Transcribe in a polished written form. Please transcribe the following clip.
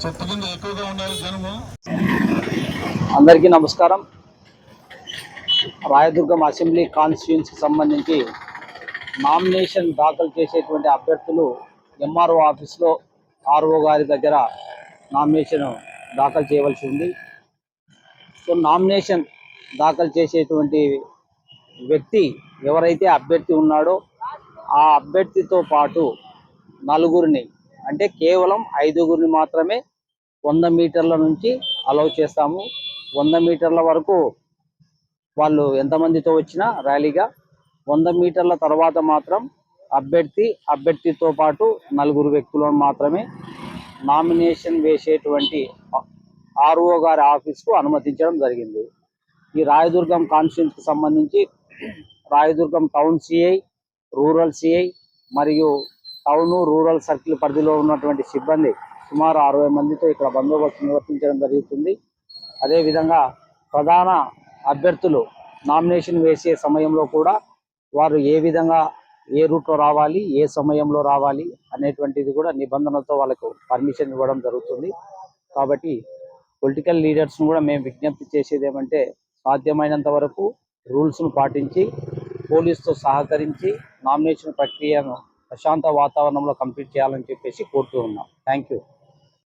చెత్త కింద ఎక్కువగా ఉన్నారు జనము. అందరికీ నమస్కారం. రాయదుర్గం అసెంబ్లీ కాన్స్టిట్యున్సీకి సంబంధించి నామినేషన్ దాఖలు చేసేటువంటి అభ్యర్థులు ఎంఆర్ఓ ఆఫీస్లో ఆర్ఓ గారి దగ్గర నామినేషన్ దాఖలు చేయవలసి ఉంది. సో నామినేషన్ దాఖలు చేసేటువంటి వ్యక్తి ఎవరైతే అభ్యర్థి ఉన్నాడో ఆ అభ్యర్థితో పాటు నలుగురిని, అంటే కేవలం 5గురిని మాత్రమే 100 మీటర్ల నుంచి అలౌ చేస్తాము. 100 మీటర్ల వరకు వాళ్ళు ఎంతమందితో వచ్చినా ర్యాలీగా, 100 మీటర్ల తర్వాత మాత్రం అభ్యర్థితో పాటు నలుగురు వ్యక్తులను మాత్రమే నామినేషన్ వేసేటువంటి ఆర్ఓ గారి ఆఫీస్కు అనుమతించడం జరిగింది. ఈ రాయదుర్గం కాన్స్టిట్యున్సీకి సంబంధించి Rayadurgam town CI, rural CI మరియు టౌన్ రూరల్ సర్కిల్ పరిధిలో ఉన్నటువంటి సిబ్బంది సుమారు 60 మందితో ఇక్కడ బందోబస్తు నిర్వర్తించడం జరుగుతుంది. అదేవిధంగా ప్రధాన అభ్యర్థులు నామినేషన్ వేసే సమయంలో కూడా వారు ఏ విధంగా ఏ రూట్లో రావాలి, ఏ సమయంలో రావాలి అనేటువంటిది కూడా నిబంధనలతో వాళ్ళకు పర్మిషన్ ఇవ్వడం జరుగుతుంది. కాబట్టి పొలిటికల్ లీడర్స్ను కూడా మేము విజ్ఞప్తి చేసేది ఏమంటే, సాధ్యమైనంత వరకు రూల్స్ను పాటించి పోలీసుతో సహకరించి నామినేషన్ ప్రక్రియను ప్రశాంత వాతావరణంలో కంప్లీట్ చేయాలని చెప్పేసి కోరుతూ ఉన్నాం. Thank you.